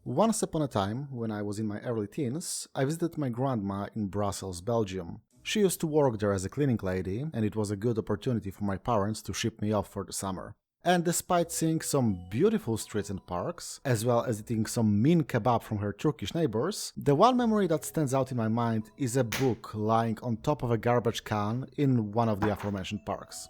Once upon a time, when I was in my early teens, I visited my grandma in Brussels, Belgium. She used to work there as a cleaning lady, and it was a good opportunity for my parents to ship me off for the summer. And despite seeing some beautiful streets and parks, as well as eating some mean kebab from her Turkish neighbors, the one memory that stands out in my mind is a book lying on top of a garbage can in one of the aforementioned parks.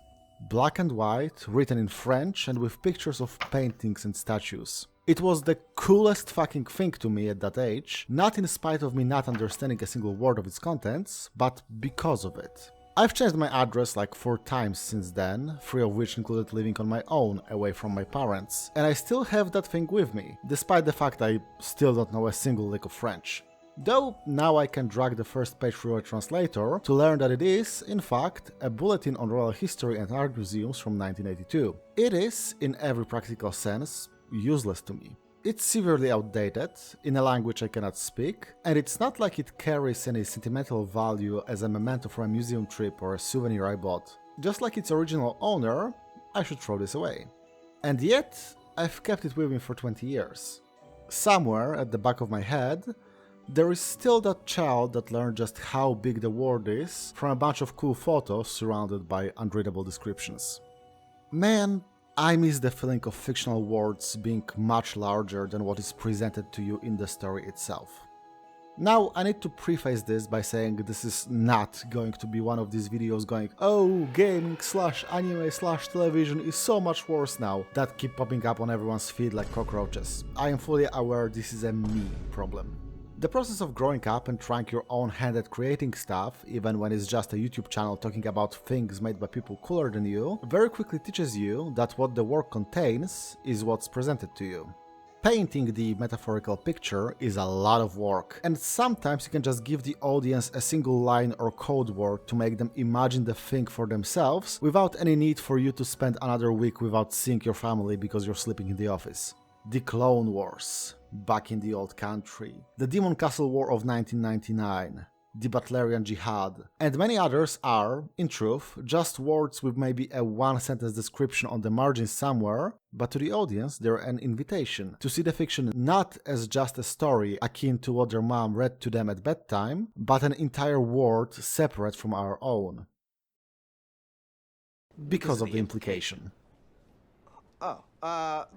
Black and white, written in French and with pictures of paintings and statues. It was the coolest fucking thing to me at that age, not in spite of me not understanding a single word of its contents, but because of it. I've changed my address like 4 times since then, 3 of which included living on my own, away from my parents, and I still have that thing with me, despite the fact I still don't know a single lick of French. Though now I can drag the first page through a translator to learn that it is, in fact, a bulletin on royal history and art museums from 1982. It is, in every practical sense, useless to me. It's severely outdated, in a language I cannot speak, and it's not like it carries any sentimental value as a memento for a museum trip or a souvenir I bought. Just like its original owner, I should throw this away. And yet, I've kept it with me for 20 years. Somewhere at the back of my head, there is still that child that learned just how big the world is from a bunch of cool photos surrounded by unreadable descriptions. Man, I miss the feeling of fictional worlds being much larger than what is presented to you in the story itself. Now, I need to preface this by saying this is not going to be one of these videos going, "Oh, gaming / anime / television is so much worse now," that keep popping up on everyone's feed like cockroaches. I am fully aware this is a me problem. The process of growing up and trying your own hand at creating stuff, even when it's just a YouTube channel talking about things made by people cooler than you, very quickly teaches you that what the work contains is what's presented to you. Painting the metaphorical picture is a lot of work, and sometimes you can just give the audience a single line or code word to make them imagine the thing for themselves without any need for you to spend another week without seeing your family because you're sleeping in the office. The Clone Wars, back in the old country, the Demon Castle War of 1999, the Butlerian Jihad, and many others are, in truth, just words with maybe a one-sentence description on the margin somewhere, but to the audience they're an invitation to see the fiction not as just a story akin to what their mom read to them at bedtime, but an entire world separate from our own. Because of the implication.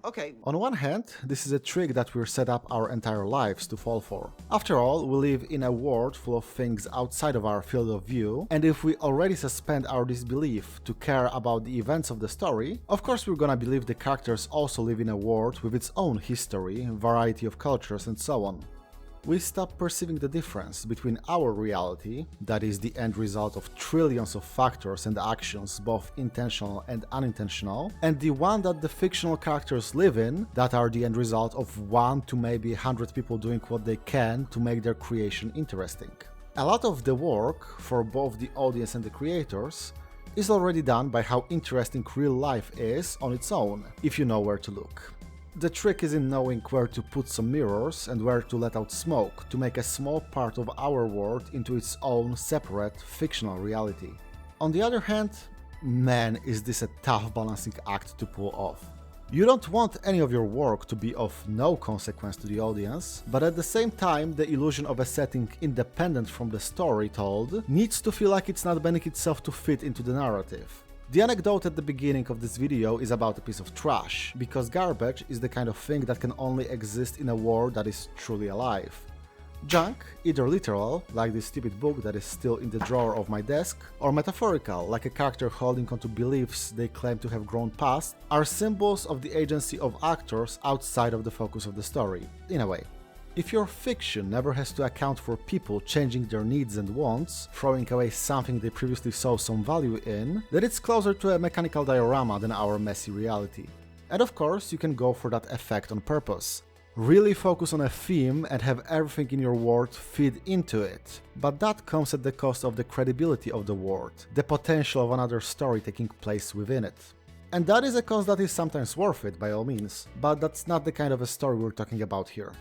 Okay. On one hand, this is a trick that we're set up our entire lives to fall for. After all, we live in a world full of things outside of our field of view, and if we already suspend our disbelief to care about the events of the story, of course we're gonna believe the characters also live in a world with its own history, variety of cultures, and so on. We stop perceiving the difference between our reality, that is the end result of trillions of factors and actions, both intentional and unintentional, and the one that the fictional characters live in, that are the end result of 1 to maybe 100 people doing what they can to make their creation interesting. A lot of the work, for both the audience and the creators, is already done by how interesting real life is on its own, if you know where to look. The trick is in knowing where to put some mirrors and where to let out smoke to make a small part of our world into its own separate fictional reality. On the other hand, man, is this a tough balancing act to pull off. You don't want any of your work to be of no consequence to the audience, but at the same time the illusion of a setting independent from the story told needs to feel like it's not bending itself to fit into the narrative. The anecdote at the beginning of this video is about a piece of trash, because garbage is the kind of thing that can only exist in a world that is truly alive. Junk, either literal, like this stupid book that is still in the drawer of my desk, or metaphorical, like a character holding onto beliefs they claim to have grown past, are symbols of the agency of actors outside of the focus of the story, in a way. If your fiction never has to account for people changing their needs and wants, throwing away something they previously saw some value in, then it's closer to a mechanical diorama than our messy reality. And of course, you can go for that effect on purpose. Really focus on a theme and have everything in your world feed into it. But that comes at the cost of the credibility of the world, the potential of another story taking place within it. And that is a cost that is sometimes worth it, by all means, but that's not the kind of a story we're talking about here.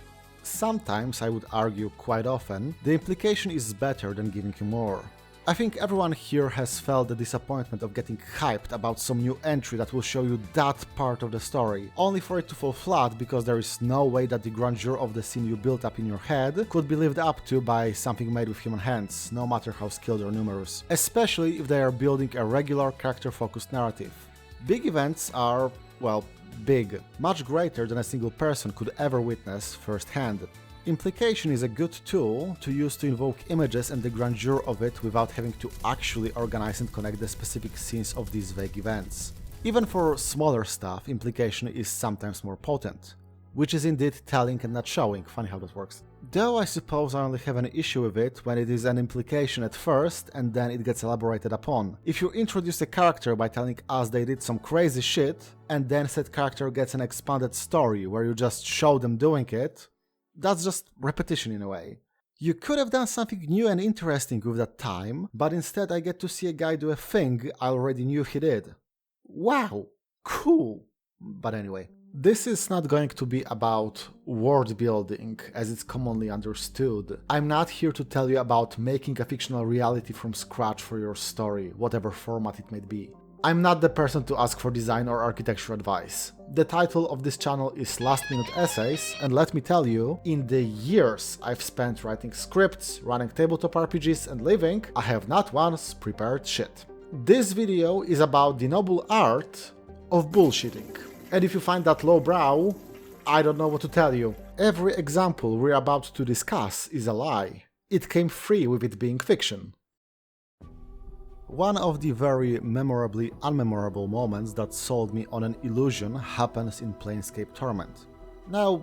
Sometimes, I would argue quite often, the implication is better than giving you more. I think everyone here has felt the disappointment of getting hyped about some new entry that will show you that part of the story, only for it to fall flat because there is no way that the grandeur of the scene you built up in your head could be lived up to by something made with human hands, no matter how skilled or numerous, especially if they are building a regular character-focused narrative. Big events are, well, big, much greater than a single person could ever witness firsthand. Implication is a good tool to use to invoke images and the grandeur of it without having to actually organize and connect the specific scenes of these vague events. Even for smaller stuff, implication is sometimes more potent, which is indeed telling and not showing, funny how that works. Though I suppose I only have an issue with it when it is an implication at first and then it gets elaborated upon. If you introduce a character by telling us they did some crazy shit, and then said character gets an expanded story where you just show them doing it, that's just repetition in a way. You could have done something new and interesting with that time, but instead I get to see a guy do a thing I already knew he did. Wow, cool. But anyway, this is not going to be about world building as it's commonly understood. I'm not here to tell you about making a fictional reality from scratch for your story, whatever format it may be. I'm not the person to ask for design or architecture advice. The title of this channel is Last Minute Essays, and let me tell you, in the years I've spent writing scripts, running tabletop RPGs and living, I have not once prepared shit. This video is about the noble art of bullshitting. And if you find that lowbrow, I don't know what to tell you. Every example we're about to discuss is a lie. It came free with it being fiction. One of the very memorably unmemorable moments that sold me on an illusion happens in Planescape Torment. Now,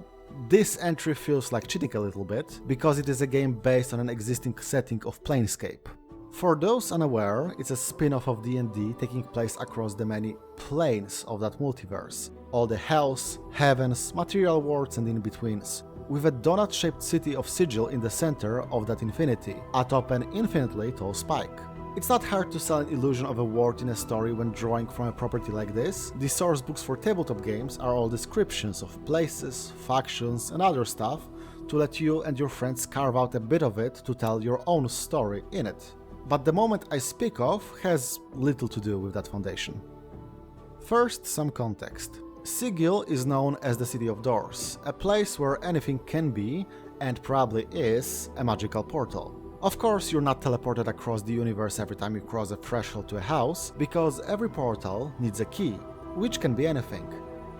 this entry feels like cheating a little bit, because it is a game based on an existing setting of Planescape. For those unaware, it's a spin-off of D&D taking place across the many planes of that multiverse. All the hells, heavens, material worlds and in-betweens, with a donut-shaped city of Sigil in the center of that infinity, atop an infinitely tall spike. It's not hard to sell an illusion of a world in a story when drawing from a property like this. The source books for tabletop games are all descriptions of places, factions and other stuff to let you and your friends carve out a bit of it to tell your own story in it. But the moment I speak of has little to do with that foundation. First, some context. Sigil is known as the City of Doors, a place where anything can be, and probably is, a magical portal. Of course, you're not teleported across the universe every time you cross a threshold to a house, because every portal needs a key, which can be anything.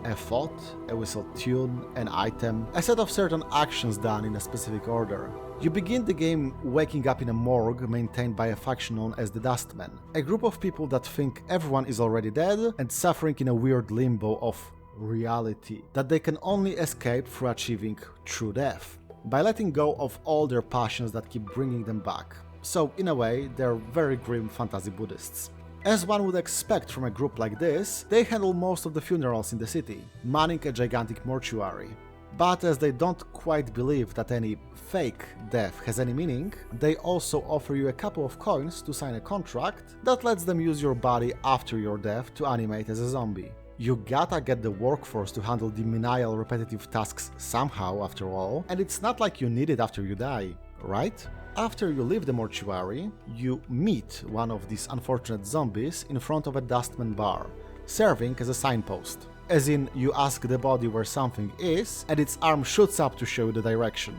A thought, a whistled tune, an item, a set of certain actions done in a specific order. You begin the game waking up in a morgue maintained by a faction known as the Dustmen, a group of people that think everyone is already dead and suffering in a weird limbo of reality that they can only escape through achieving true death, by letting go of all their passions that keep bringing them back. So, in a way, they're very grim fantasy Buddhists. As one would expect from a group like this, they handle most of the funerals in the city, manning a gigantic mortuary. But as they don't quite believe that any fake death has any meaning, they also offer you a couple of coins to sign a contract that lets them use your body after your death to animate as a zombie. You gotta get the workforce to handle the menial repetitive tasks somehow after all, and it's not like you need it after you die, right? After you leave the mortuary, you meet one of these unfortunate zombies in front of a Dustman bar, serving as a signpost. As in, you ask the body where something is, and its arm shoots up to show you the direction.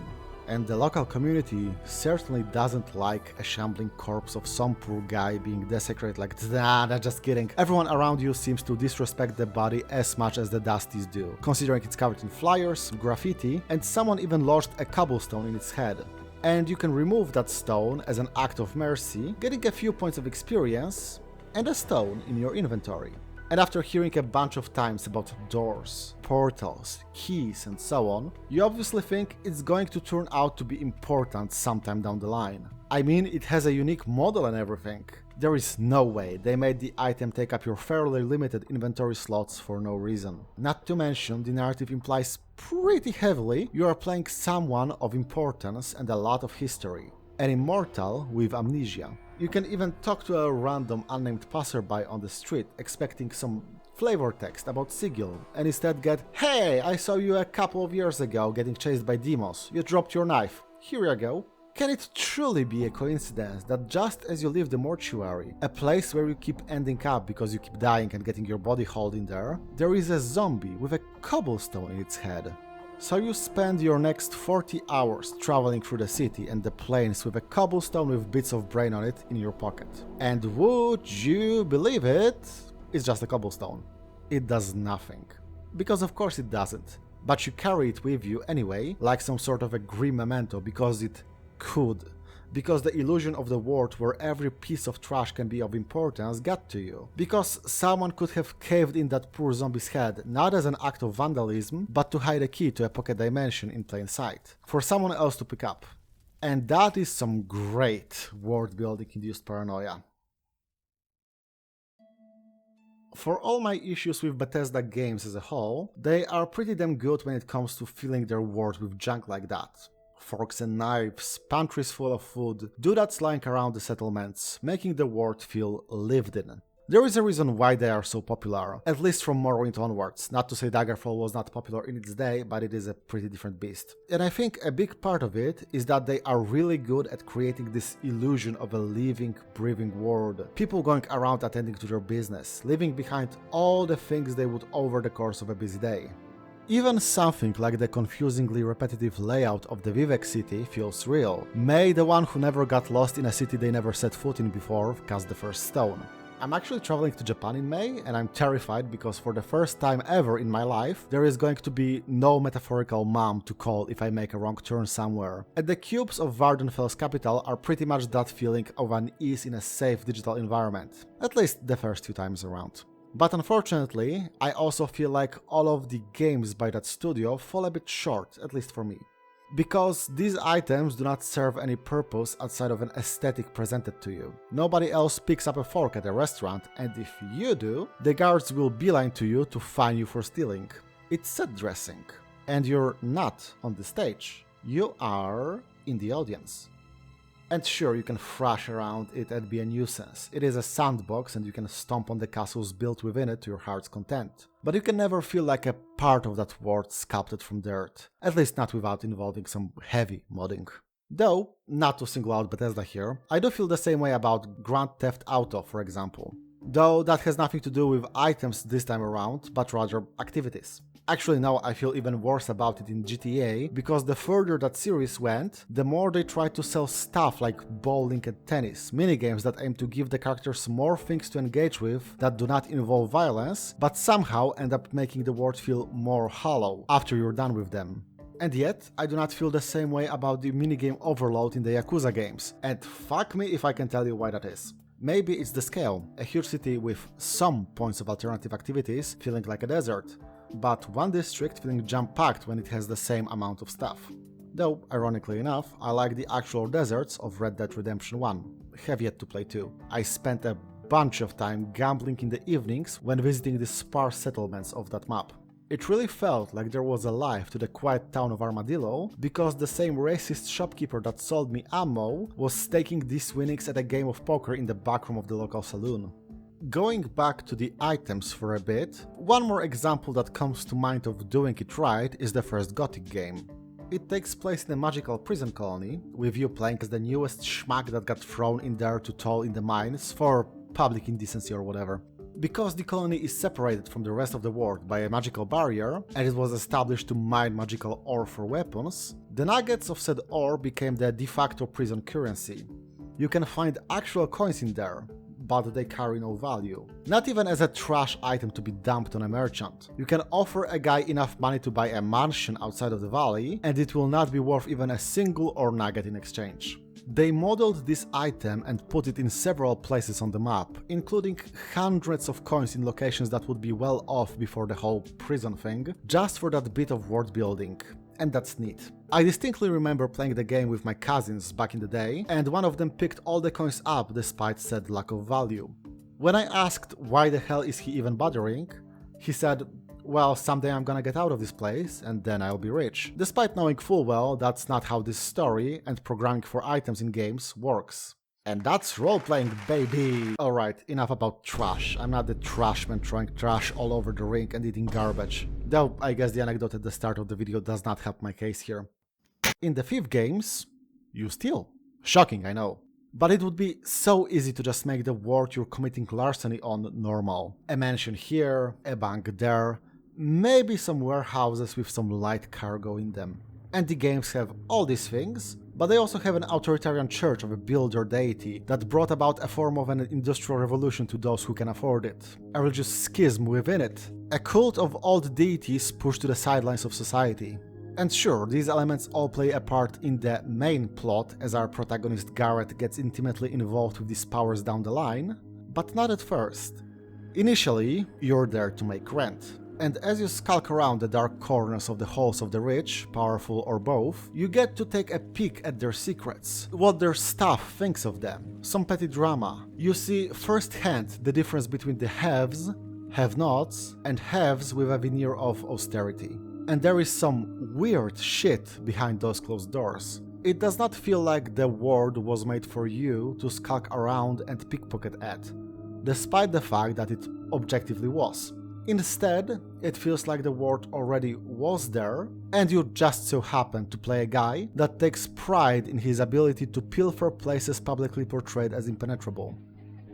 And the local community certainly doesn't like a shambling corpse of some poor guy being desecrated like, nah, just kidding. Everyone around you seems to disrespect the body as much as the Dusties do, considering it's covered in flyers, graffiti, and someone even lodged a cobblestone in its head. And you can remove that stone as an act of mercy, getting a few points of experience, and a stone in your inventory. And after hearing a bunch of times about doors, portals, keys and so on, you obviously think it's going to turn out to be important sometime down the line. I mean, it has a unique model and everything. There is no way they made the item take up your fairly limited inventory slots for no reason. Not to mention, the narrative implies pretty heavily you are playing someone of importance and a lot of history. An immortal with amnesia. You can even talk to a random unnamed passerby on the street expecting some flavor text about Sigil, and instead get, "Hey, I saw you a couple of years ago getting chased by demons. You dropped your knife. Here you go." Can it truly be a coincidence that just as you leave the mortuary, a place where you keep ending up because you keep dying and getting your body hauled in there, there is a zombie with a cobblestone in its head? So you spend your next 40 hours traveling through the city and the plains with a cobblestone with bits of brain on it in your pocket. And would you believe it? It's just a cobblestone. It does nothing. Because of course it doesn't. But you carry it with you anyway, like some sort of a grim memento, because it could. Because the illusion of the world where every piece of trash can be of importance got to you. Because someone could have caved in that poor zombie's head, not as an act of vandalism, but to hide a key to a pocket dimension in plain sight. For someone else to pick up. And that is some great world-building induced paranoia. For all my issues with Bethesda games as a whole, they are pretty damn good when it comes to filling their world with junk like that. Forks and knives, pantries full of food, doodads lying around the settlements, making the world feel lived in. There is a reason why they are so popular, at least from Morrowind onwards. Not to say Daggerfall was not popular in its day, but it is a pretty different beast. And I think a big part of it is that they are really good at creating this illusion of a living, breathing world. People going around attending to their business, leaving behind all the things they would over the course of a busy day. Even something like the confusingly repetitive layout of the Vivek city feels real. May the one who never got lost in a city they never set foot in before cast the first stone. I'm actually traveling to Japan in May, and I'm terrified because for the first time ever in my life, there is going to be no metaphorical mom to call if I make a wrong turn somewhere. And the cubes of Vardenfell's capital are pretty much that feeling of unease in a safe digital environment. At least the first few times around. But unfortunately, I also feel like all of the games by that studio fall a bit short, at least for me. Because these items do not serve any purpose outside of an aesthetic presented to you. Nobody else picks up a fork at a restaurant, and if you do, the guards will beeline to you to fine you for stealing. It's set dressing. And you're not on the stage. You are in the audience. And sure, you can thrash around it and be a nuisance. It is a sandbox and you can stomp on the castles built within it to your heart's content. But you can never feel like a part of that world sculpted from dirt. At least not without involving some heavy modding. Though, not to single out Bethesda here, I do feel the same way about Grand Theft Auto, for example. Though that has nothing to do with items this time around, but rather activities. Actually, now I feel even worse about it in GTA, because the further that series went, the more they tried to sell stuff like bowling and tennis, minigames that aim to give the characters more things to engage with that do not involve violence, but somehow end up making the world feel more hollow after you're done with them. And yet, I do not feel the same way about the minigame overload in the Yakuza games, and fuck me if I can tell you why that is. Maybe it's the scale, a huge city with some points of alternative activities feeling like a desert, but one district feeling jam-packed when it has the same amount of stuff. Though, ironically enough, I like the actual deserts of Red Dead Redemption 1, have yet to play 2. I spent a bunch of time gambling in the evenings when visiting the sparse settlements of that map. It really felt like there was a life to the quiet town of Armadillo, because the same racist shopkeeper that sold me ammo was staking these winnings at a game of poker in the backroom of the local saloon. Going back to the items for a bit, one more example that comes to mind of doing it right is the first Gothic game. It takes place in a magical prison colony, with you playing as the newest schmuck that got thrown in there to toil in the mines for public indecency or whatever. Because the colony is separated from the rest of the world by a magical barrier, and it was established to mine magical ore for weapons, the nuggets of said ore became the de facto prison currency. You can find actual coins in there, but they carry no value. Not even as a trash item to be dumped on a merchant. You can offer a guy enough money to buy a mansion outside of the valley, and it will not be worth even a single ore nugget in exchange. They modeled this item and put it in several places on the map, including hundreds of coins in locations that would be well off before the whole prison thing, just for that bit of world building. And that's neat. I distinctly remember playing the game with my cousins back in the day, and one of them picked all the coins up despite said lack of value. When I asked why the hell is he even bothering, he said, well, someday I'm gonna get out of this place, and then I'll be rich. Despite knowing full well that's not how this story and programming for items in games works. And that's role-playing, baby! Alright, enough about trash. I'm not the trash man throwing trash all over the rink and eating garbage. Though, I guess the anecdote at the start of the video does not help my case here. In the Thief games, you steal. Shocking, I know. But it would be so easy to just make the world you're committing larceny on normal. A mansion here, a bank there, maybe some warehouses with some light cargo in them. And the games have all these things, but they also have an authoritarian church of a builder deity that brought about a form of an industrial revolution to those who can afford it. A religious schism within it. A cult of old deities pushed to the sidelines of society. And sure, these elements all play a part in the main plot as our protagonist Garrett gets intimately involved with these powers down the line, but not at first. Initially, you're there to make rent. And as you skulk around the dark corners of the halls of the rich, powerful or both, you get to take a peek at their secrets, what their staff thinks of them, some petty drama. You see firsthand the difference between the haves, have-nots, and haves with a veneer of austerity. And there is some weird shit behind those closed doors. It does not feel like the world was made for you to skulk around and pickpocket at, despite the fact that it objectively was. Instead, it feels like the world already was there, and you just so happen to play a guy that takes pride in his ability to pilfer places publicly portrayed as impenetrable.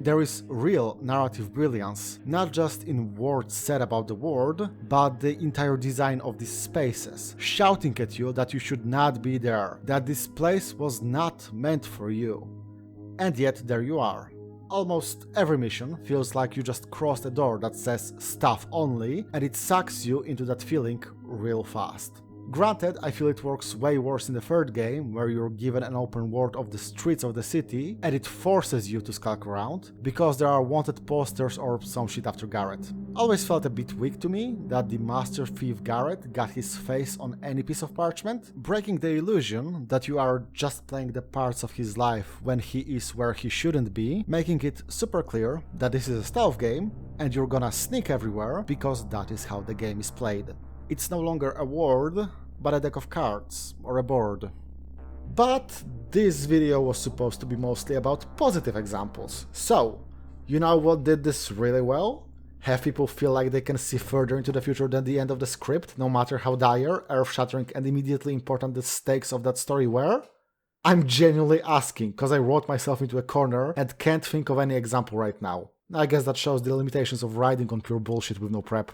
There is real narrative brilliance, not just in words said about the world, but the entire design of these spaces, shouting at you that you should not be there, that this place was not meant for you. And yet there you are. Almost every mission feels like you just crossed a door that says stuff only, and it sucks you into that feeling real fast. Granted, I feel it works way worse in the third game, where you're given an open world of the streets of the city, and it forces you to skulk around, because there are wanted posters or some shit after Garrett. Always felt a bit weak to me that the master thief Garrett got his face on any piece of parchment, breaking the illusion that you are just playing the parts of his life when he is where he shouldn't be, making it super clear that this is a stealth game, and you're gonna sneak everywhere, because that is how the game is played. It's no longer a word, but a deck of cards, or a board. But this video was supposed to be mostly about positive examples. So, you know what did this really well? Have people feel like they can see further into the future than the end of the script, no matter how dire, earth-shattering and immediately important the stakes of that story were? I'm genuinely asking, cause I wrote myself into a corner and can't think of any example right now. I guess that shows the limitations of writing on pure bullshit with no prep.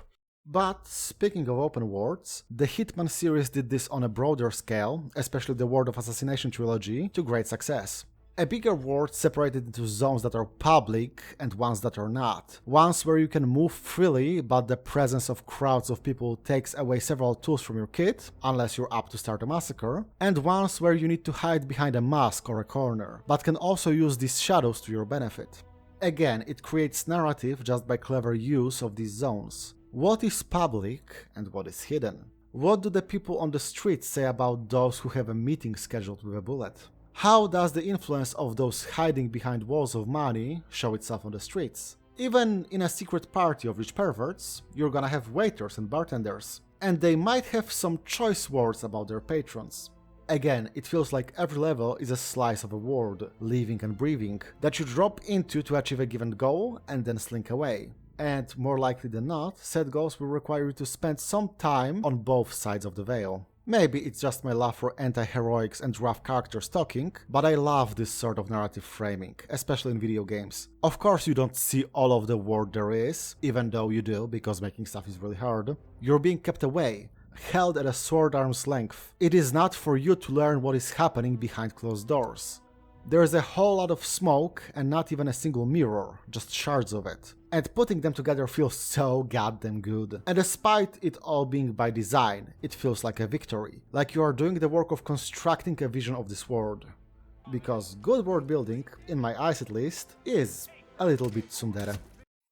But speaking of open worlds, the Hitman series did this on a broader scale, especially the World of Assassination trilogy, to great success. A bigger world separated into zones that are public and ones that are not. Ones where you can move freely, but the presence of crowds of people takes away several tools from your kit, unless you're up to start a massacre, and ones where you need to hide behind a mask or a corner, but can also use these shadows to your benefit. Again, it creates narrative just by clever use of these zones. What is public and what is hidden? What do the people on the streets say about those who have a meeting scheduled with a bullet? How does the influence of those hiding behind walls of money show itself on the streets? Even in a secret party of rich perverts, you're gonna have waiters and bartenders, and they might have some choice words about their patrons. Again, it feels like every level is a slice of a world, living and breathing, that you drop into to achieve a given goal and then slink away. And more likely than not, said goals will require you to spend some time on both sides of the veil. Maybe it's just my love for anti-heroics and rough characters talking, but I love this sort of narrative framing, especially in video games. Of course you don't see all of the world there is, even though you do, because making stuff is really hard. You're being kept away, held at a sword arm's length. It is not for you to learn what is happening behind closed doors. There is a whole lot of smoke and not even a single mirror, just shards of it. And putting them together feels so goddamn good. And despite it all being by design, it feels like a victory. Like you are doing the work of constructing a vision of this world. Because good world building, in my eyes at least, is a little bit tsundere.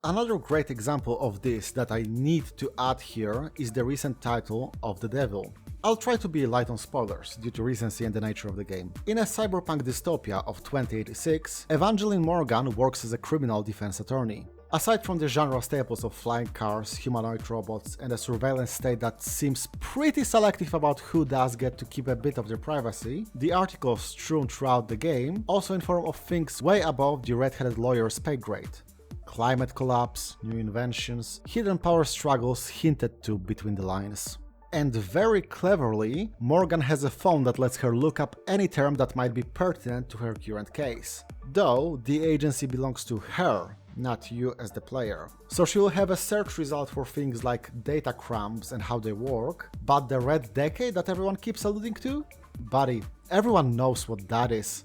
Another great example of this that I need to add here is the recent title of The Devil. I'll try to be light on spoilers, due to recency and the nature of the game. In a cyberpunk dystopia of 2086, Evangeline Morgan works as a criminal defense attorney. Aside from the genre staples of flying cars, humanoid robots, and a surveillance state that seems pretty selective about who does get to keep a bit of their privacy, the articles strewn throughout the game also inform of things way above the red-headed lawyer's pay grade. Climate collapse, new inventions, hidden power struggles hinted to between the lines. And very cleverly, Morgan has a phone that lets her look up any term that might be pertinent to her current case. Though the agency belongs to her, not you as the player. So she'll have a search result for things like data crumbs and how they work, but the red decade that everyone keeps alluding to? Buddy, everyone knows what that is.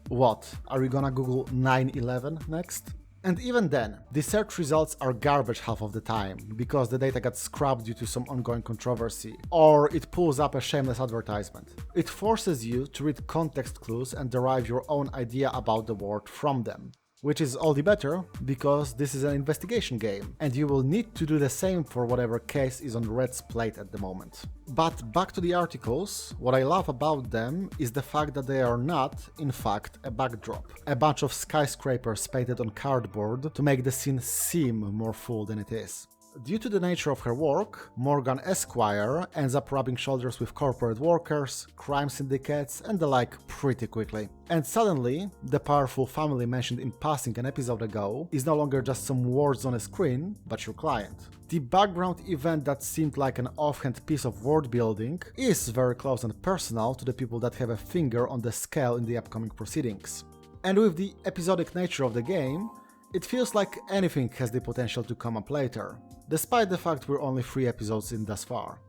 What, are you gonna Google 9/11 next? And even then, the search results are garbage half of the time, because the data got scrubbed due to some ongoing controversy, or it pulls up a shameless advertisement. It forces you to read context clues and derive your own idea about the world from them. Which is all the better, because this is an investigation game, and you will need to do the same for whatever case is on Red's plate at the moment. But back to the articles, what I love about them is the fact that they are not, in fact, a backdrop. A bunch of skyscrapers painted on cardboard to make the scene seem more full than it is. Due to the nature of her work, Morgan Esquire ends up rubbing shoulders with corporate workers, crime syndicates, and the like pretty quickly. And suddenly, the powerful family mentioned in passing an episode ago is no longer just some words on a screen, but your client. The background event that seemed like an offhand piece of world building is very close and personal to the people that have a finger on the scale in the upcoming proceedings. And with the episodic nature of the game, it feels like anything has the potential to come up later, despite the fact we're only 3 episodes in thus far.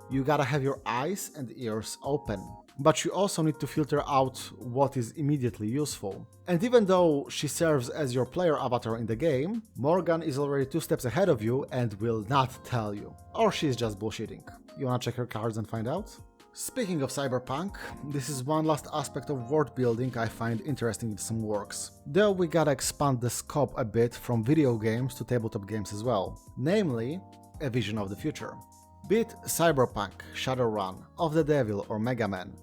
You gotta have your eyes and ears open, but you also need to filter out what is immediately useful. And even though she serves as your player avatar in the game, Morgan is already 2 steps ahead of you and will not tell you. Or she's just bullshitting. You wanna check her cards and find out? Speaking of Cyberpunk, this is one last aspect of world building I find interesting in some works, though we gotta expand the scope a bit from video games to tabletop games as well, namely, a vision of the future. Be it Cyberpunk, Shadowrun, Of the Devil or Mega Man,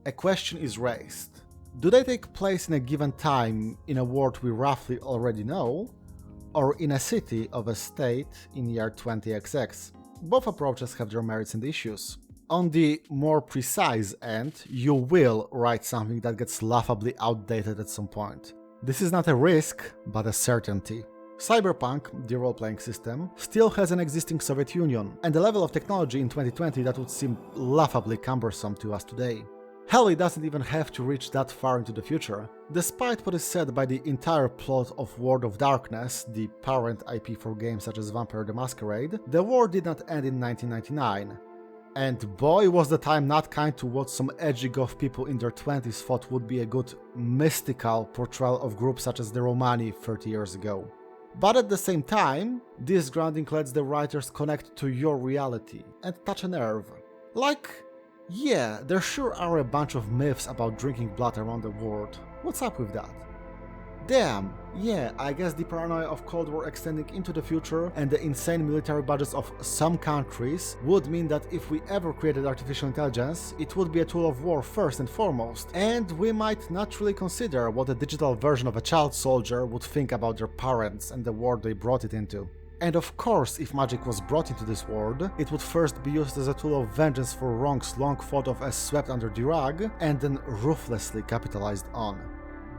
a question is raised. Do they take place in a given time in a world we roughly already know, or in a city of a state in year 20XX? Both approaches have their merits and issues. On the more precise end, you will write something that gets laughably outdated at some point. This is not a risk, but a certainty. Cyberpunk, the role-playing system, still has an existing Soviet Union, and a level of technology in 2020 that would seem laughably cumbersome to us today. Hell, it doesn't even have to reach that far into the future. Despite what is said by the entire plot of World of Darkness, the parent IP for games such as Vampire the Masquerade, the war did not end in 1999. And boy was the time not kind to what some edgy goth people in their 20s thought would be a good mystical portrayal of groups such as the Romani 30 years ago. But at the same time, this grounding lets the writers connect to your reality and touch a nerve. Like, yeah, there sure are a bunch of myths about drinking blood around the world. What's up with that? Damn, yeah, I guess the paranoia of Cold War extending into the future and the insane military budgets of some countries would mean that if we ever created artificial intelligence, it would be a tool of war first and foremost, and we might naturally consider what a digital version of a child soldier would think about their parents and the world they brought it into. And of course, if magic was brought into this world, it would first be used as a tool of vengeance for wrongs long thought of as swept under the rug, and then ruthlessly capitalized on.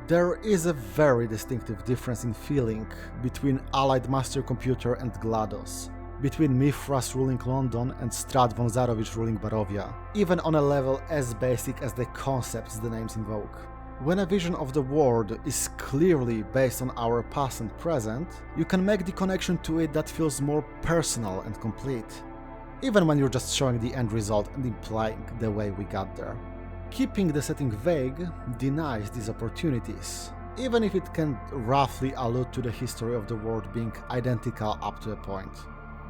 There is a very distinctive difference in feeling between Allied Master Computer and GLaDOS, between Mithras ruling London and Strad von Zarovich ruling Barovia, even on a level as basic as the concepts the names invoke. When a vision of the world is clearly based on our past and present, you can make the connection to it that feels more personal and complete, even when you're just showing the end result and implying the way we got there. Keeping the setting vague denies these opportunities, even if it can roughly allude to the history of the world being identical up to a point.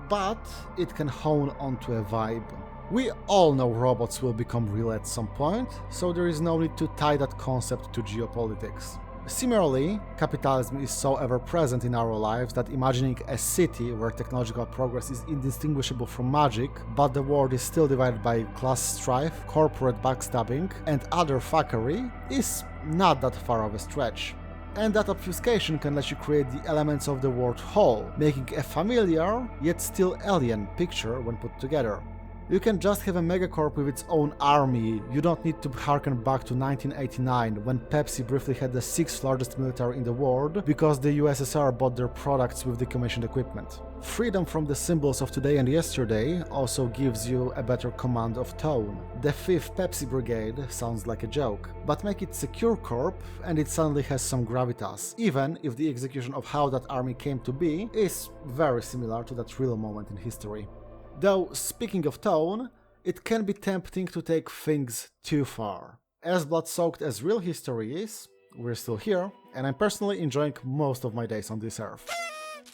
But it can hone onto a vibe. We all know robots will become real at some point, so there is no need to tie that concept to geopolitics. Similarly, capitalism is so ever-present in our lives that imagining a city where technological progress is indistinguishable from magic, but the world is still divided by class strife, corporate backstabbing, and other fuckery is not that far of a stretch. And that obfuscation can let you create the elements of the world whole, making a familiar, yet still alien picture when put together. You can just have a megacorp with its own army. You don't need to harken back to 1989, when Pepsi briefly had the 6th largest military in the world because the USSR bought their products with decommissioned equipment. Freedom from the symbols of today and yesterday also gives you a better command of tone. The 5th Pepsi Brigade sounds like a joke, but make it Secure Corp and it suddenly has some gravitas, even if the execution of how that army came to be is very similar to that real moment in history. Though, speaking of tone, it can be tempting to take things too far. As blood-soaked as real history is, we're still here, and I'm personally enjoying most of my days on this earth.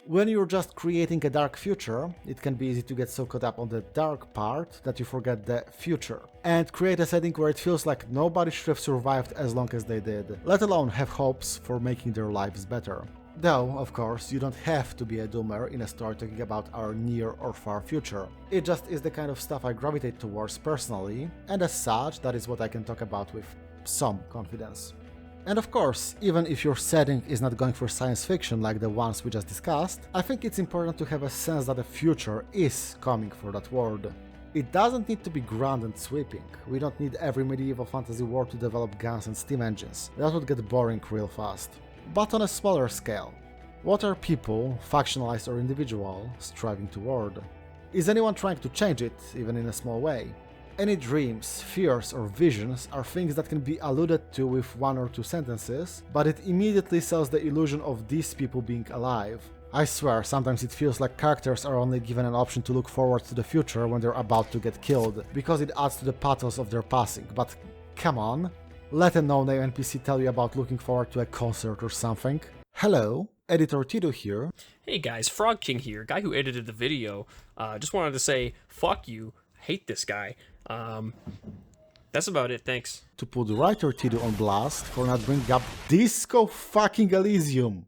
When you're just creating a dark future, it can be easy to get so caught up on the dark part that you forget the future, and create a setting where it feels like nobody should have survived as long as they did, let alone have hopes for making their lives better. Though, of course, you don't have to be a doomer in a story talking about our near or far future. It just is the kind of stuff I gravitate towards personally, and as such, that is what I can talk about with some confidence. And of course, even if your setting is not going for science fiction like the ones we just discussed, I think it's important to have a sense that the future is coming for that world. It doesn't need to be grand and sweeping. We don't need every medieval fantasy world to develop guns and steam engines. That would get boring real fast. But on a smaller scale, what are people, factionalized or individual, striving toward? Is anyone trying to change it, even in a small way? Any dreams, fears or visions are things that can be alluded to with 1 or 2 sentences, but it immediately sells the illusion of these people being alive. I swear, sometimes it feels like characters are only given an option to look forward to the future when they're about to get killed, because it adds to the pathos of their passing, but come on. Let a no-name NPC tell you about looking forward to a concert or something. Hello, Editor Tito here. Hey guys, Frog King here, guy who edited the video. Just wanted to say, fuck you, hate this guy. That's about it, thanks. To put writer Tito on blast for not bringing up Disco fucking Elysium.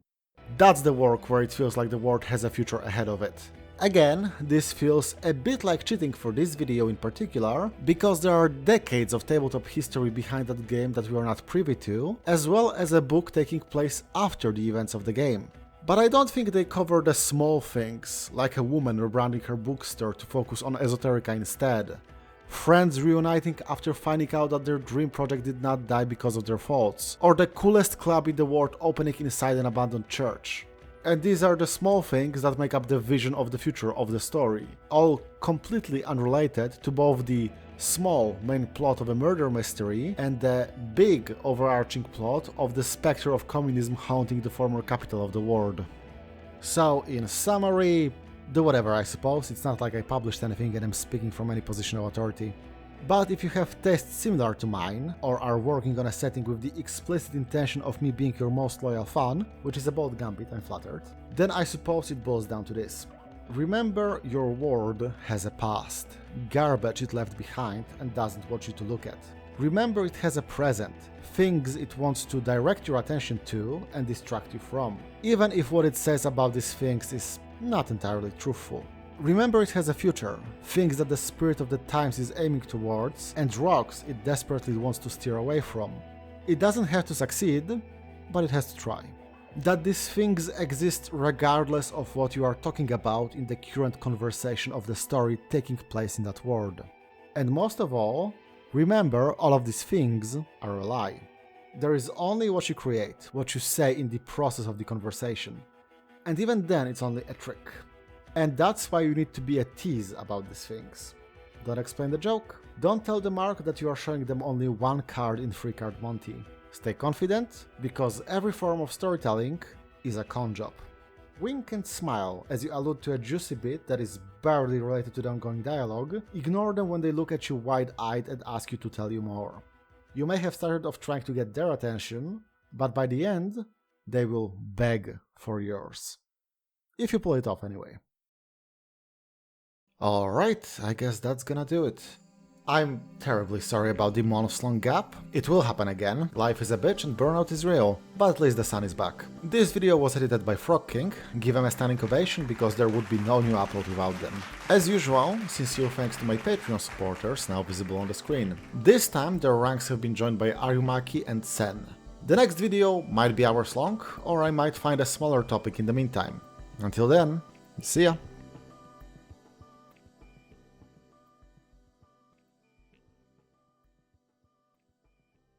That's the work where it feels like the world has a future ahead of it. Again, this feels a bit like cheating for this video in particular, because there are decades of tabletop history behind that game that we are not privy to, as well as a book taking place after the events of the game. But I don't think they cover the small things, like a woman rebranding her bookstore to focus on esoterica instead, friends reuniting after finding out that their dream project did not die because of their faults, or the coolest club in the world opening inside an abandoned church. And these are the small things that make up the vision of the future of the story, all completely unrelated to both the small main plot of a murder mystery and the big overarching plot of the specter of communism haunting the former capital of the world. So, in summary, do whatever I suppose, it's not like I published anything and I'm speaking from any position of authority. But if you have tastes similar to mine, or are working on a setting with the explicit intention of me being your most loyal fan, which is a bold gambit, I'm flattered, then I suppose it boils down to this. Remember, your world has a past, garbage it left behind and doesn't want you to look at. Remember, it has a present, things it wants to direct your attention to and distract you from, even if what it says about these things is not entirely truthful. Remember, it has a future, things that the spirit of the times is aiming towards, and rocks it desperately wants to steer away from. It doesn't have to succeed, but it has to try. That these things exist regardless of what you are talking about in the current conversation of the story taking place in that world. And most of all, remember, all of these things are a lie. There is only what you create, what you say in the process of the conversation. And even then, it's only a trick. And that's why you need to be a tease about these things. Don't explain the joke. Don't tell the mark that you are showing them only one card in 3-card Monty. Stay confident, because every form of storytelling is a con job. Wink and smile as you allude to a juicy bit that is barely related to the ongoing dialogue. Ignore them when they look at you wide-eyed and ask you to tell you more. You may have started off trying to get their attention, but by the end, they will beg for yours. If you pull it off anyway. Alright, I guess that's gonna do it. I'm terribly sorry about the months-long gap. It will happen again, life is a bitch and burnout is real, but at least the sun is back. This video was edited by Frog King, give them a standing ovation because there would be no new upload without them. As usual, sincere thanks to my Patreon supporters now visible on the screen. This time their ranks have been joined by Arumaki and Sen. The next video might be hours long, or I might find a smaller topic in the meantime. Until then, see ya!